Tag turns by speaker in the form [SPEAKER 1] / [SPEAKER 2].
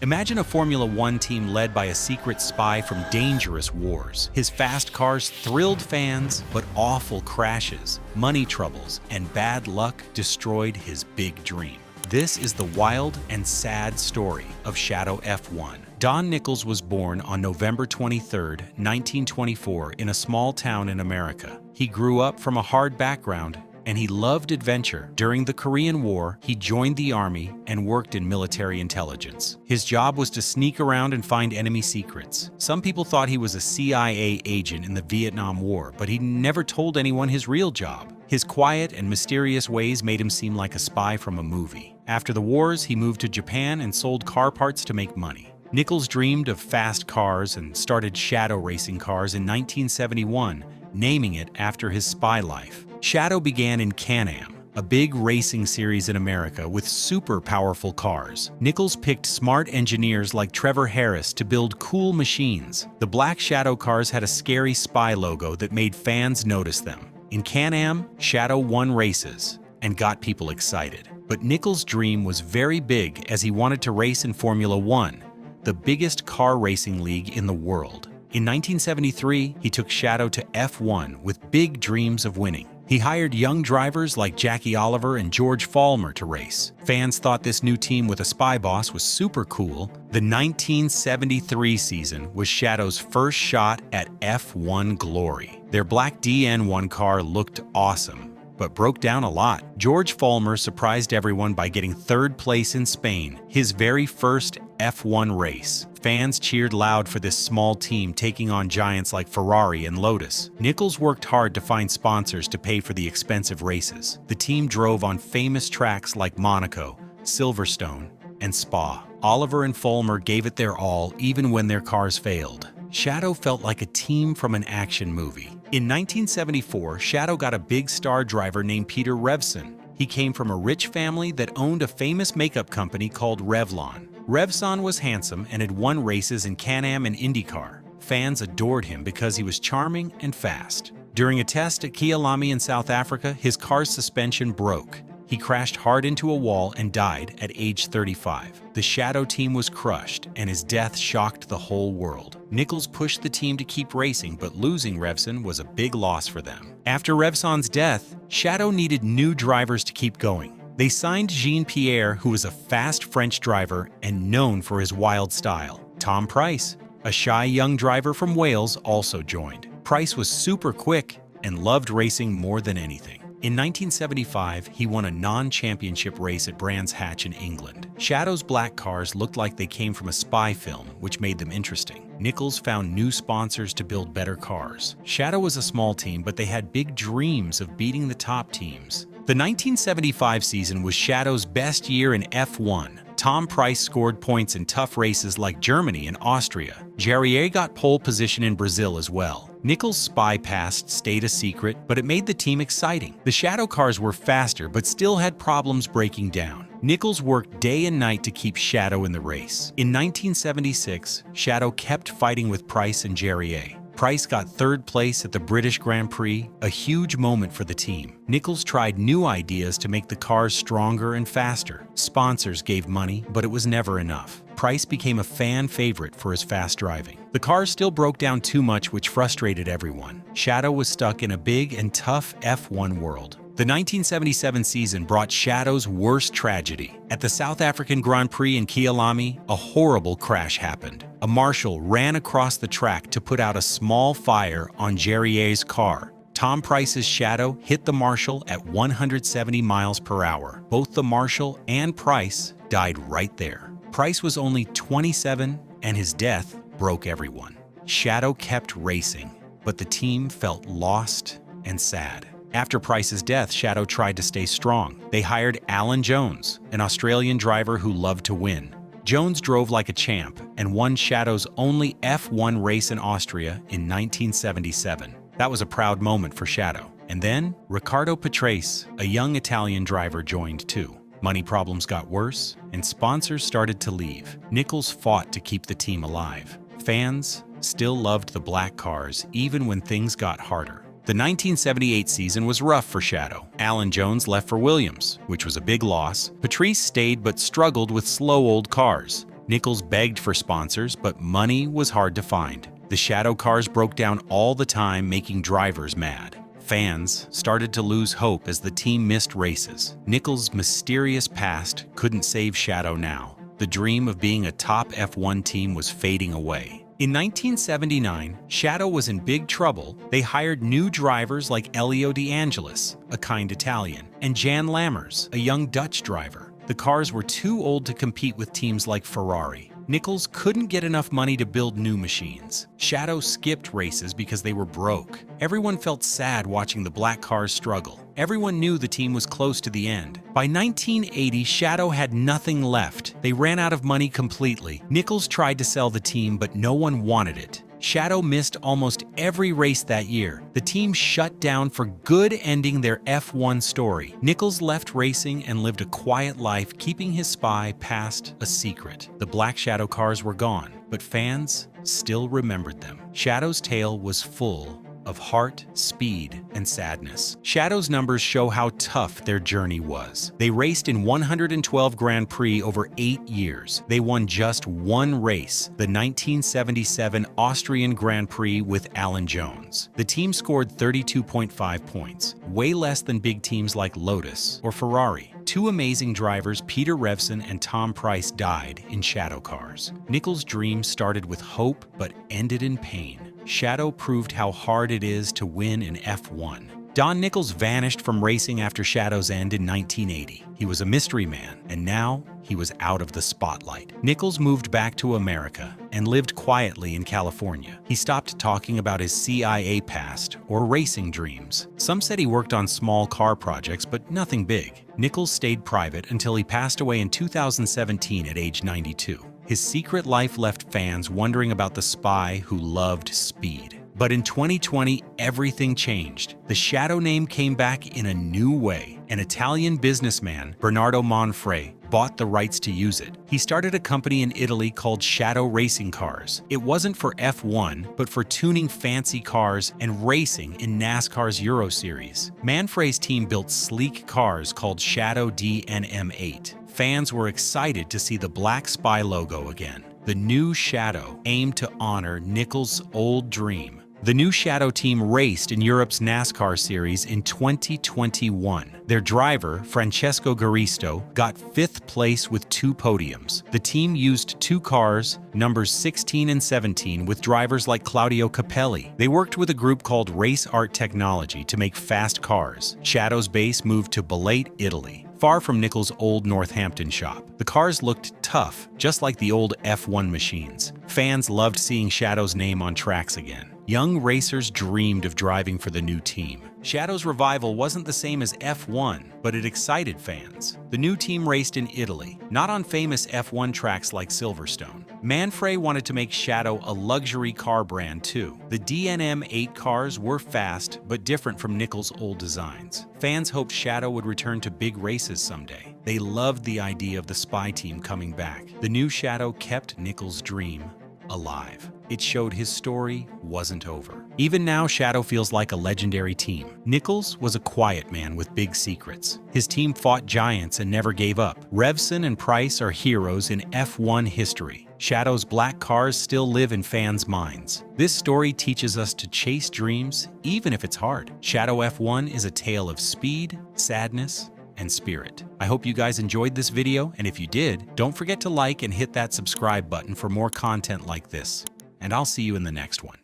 [SPEAKER 1] Imagine a Formula One team led by a secret spy from dangerous wars. His fast cars thrilled fans, but awful crashes, money troubles, and bad luck destroyed his big dream. This is the wild and sad story of Shadow F1. Don Nichols was born on November 23, 1924, in a small town in America. He grew up from a hard background, and he loved adventure. During the Korean War, he joined the army and worked in military intelligence. His job was to sneak around and find enemy secrets. Some people thought he was a CIA agent in the Vietnam War, but he never told anyone his real job. His quiet and mysterious ways made him seem like a spy from a movie. After the wars, he moved to Japan and sold car parts to make money. Nichols dreamed of fast cars and started shadow racing cars in 1971, naming it after his spy life. Shadow began in Can-Am, a big racing series in America with super powerful cars. Nichols picked smart engineers like Trevor Harris to build cool machines. The black Shadow cars had a scary spy logo that made fans notice them. In Can-Am, Shadow won races and got people excited. But Nichols' dream was very big as he wanted to race in Formula One, the biggest car racing league in the world. In 1973, he took Shadow to F1 with big dreams of winning. He hired young drivers like Jackie Oliver and George Follmer to race. Fans thought this new team with a spy boss was super cool. The 1973 season was Shadow's first shot at F1 glory. Their black DN1 car looked awesome, but broke down a lot. George Follmer surprised everyone by getting third place in Spain, his very first F1 race. Fans cheered loud for this small team taking on giants like Ferrari and Lotus. Nichols worked hard to find sponsors to pay for the expensive races. The team drove on famous tracks like Monaco, Silverstone, and Spa. Oliver and Follmer gave it their all even when their cars failed. Shadow felt like a team from an action movie. In 1974, Shadow got a big star driver named Peter Revson. He came from a rich family that owned a famous makeup company called Revlon. Revson was handsome and had won races in Can-Am and IndyCar. Fans adored him because he was charming and fast. During a test at Kialami in South Africa, his car's suspension broke. He crashed hard into a wall and died at age 35. The Shadow team was crushed, and his death shocked the whole world. Nichols pushed the team to keep racing, but losing Revson was a big loss for them. After Revson's death, Shadow needed new drivers to keep going. They signed Jean-Pierre, who was a fast French driver and known for his wild style. Tom Pryce, a shy young driver from Wales, also joined. Pryce was super quick and loved racing more than anything. In 1975, he won a non-championship race at Brands Hatch in England. Shadow's black cars looked like they came from a spy film, which made them interesting. Nichols found new sponsors to build better cars. Shadow was a small team, but they had big dreams of beating the top teams. The 1975 season was Shadow's best year in F1. Tom Pryce scored points in tough races like Germany and Austria. Jarier got pole position in Brazil as well. Nichols' spy past stayed a secret, but it made the team exciting. The Shadow cars were faster, but still had problems breaking down. Nichols worked day and night to keep Shadow in the race. In 1976, Shadow kept fighting with Pryce and Jarier. Pryce got third place at the British Grand Prix, a huge moment for the team. Nichols tried new ideas to make the cars stronger and faster. Sponsors gave money, but it was never enough. Pryce became a fan favorite for his fast driving. The cars still broke down too much, which frustrated everyone. Shadow was stuck in a big and tough F1 world. The 1977 season brought Shadow's worst tragedy. At the South African Grand Prix in Kialami, a horrible crash happened. A marshal ran across the track to put out a small fire on Jarier's car. Tom Pryce's Shadow hit the marshal at 170 miles per hour. Both the marshal and Pryce died right there. Pryce was only 27, and his death broke everyone. Shadow kept racing, but the team felt lost and sad. After Pryce's death, Shadow tried to stay strong. They hired Alan Jones, an Australian driver who loved to win. Jones drove like a champ and won Shadow's only F1 race in Austria in 1977. That was a proud moment for Shadow. And then, Riccardo Patrese, a young Italian driver, joined too. Money problems got worse, and sponsors started to leave. Nichols fought to keep the team alive. Fans still loved the black cars even when things got harder. The 1978 season was rough for Shadow. Alan Jones left for Williams, which was a big loss. Patrese stayed but struggled with slow old cars. Nichols begged for sponsors, but money was hard to find. The Shadow cars broke down all the time, making drivers mad. Fans started to lose hope as the team missed races. Nichols' mysterious past couldn't save Shadow now. The dream of being a top F1 team was fading away. In 1979, Shadow was in big trouble. They hired new drivers like Elio De Angelis, a kind Italian, and Jan Lammers, a young Dutch driver. The cars were too old to compete with teams like Ferrari. Nichols couldn't get enough money to build new machines. Shadow skipped races because they were broke. Everyone felt sad watching the black cars struggle. Everyone knew the team was close to the end. By 1980, Shadow had nothing left. They ran out of money completely. Nichols tried to sell the team, but no one wanted it. Shadow missed almost every race that year. The team shut down for good, ending their F1 story. Nichols left racing and lived a quiet life, keeping his spy past a secret. The Black Shadow cars were gone, but fans still remembered them. Shadow's tale was full of heart, speed, and sadness. Shadow's numbers show how tough their journey was. They raced in 112 Grand Prix over 8 years. They won just one race, the 1977 Austrian Grand Prix with Alan Jones. The team scored 32.5 points, way less than big teams like Lotus or Ferrari. Two amazing drivers, Peter Revson and Tom Pryce, died in Shadow cars. Nichols' dream started with hope but ended in pain. Shadow proved how hard it is to win in F1. Don Nichols vanished from racing after Shadow's end in 1980. He was a mystery man, and now he was out of the spotlight. Nichols moved back to America and lived quietly in California. He stopped talking about his CIA past or racing dreams. Some said he worked on small car projects, but nothing big. Nichols stayed private until he passed away in 2017 at age 92. His secret life left fans wondering about the spy who loved speed. But in 2020, everything changed. The Shadow name came back in a new way. An Italian businessman, Bernardo Manfredi, bought the rights to use it. He started a company in Italy called Shadow Racing Cars. It wasn't for F1, but for tuning fancy cars and racing in NASCAR's Euro Series. Manfredi's team built sleek cars called Shadow DNM8. Fans were excited to see the black spy logo again. The new Shadow aimed to honor Nichols' old dream. The new Shadow team raced in Europe's NASCAR series in 2021. Their driver, Francesco Garisto, got 5th place with 2 podiums. The team used 2 cars, numbers 16 and 17, with drivers like Claudio Capelli. They worked with a group called Race Art Technology to make fast cars. Shadow's base moved to Belate, Italy, far from Nichols' old Northampton shop. The cars looked tough, just like the old F1 machines. Fans loved seeing Shadow's name on tracks again. Young racers dreamed of driving for the new team. Shadow's revival wasn't the same as F1, but it excited fans. The new team raced in Italy, not on famous F1 tracks like Silverstone. Manfredi wanted to make Shadow a luxury car brand too. The DNM8 cars were fast, but different from Nichols' old designs. Fans hoped Shadow would return to big races someday. They loved the idea of the spy team coming back. The new Shadow kept Nichols' dream alive. It showed his story wasn't over. Even now, Shadow feels like a legendary team. Nichols was a quiet man with big secrets. His team fought giants and never gave up. Revson and Pryce are heroes in F1 history. Shadow's black cars still live in fans' minds. This story teaches us to chase dreams, even if it's hard. Shadow F1 is a tale of speed, sadness, and spirit. I hope you guys enjoyed this video, and if you did, don't forget to like and hit that subscribe button for more content like this. And I'll see you in the next one.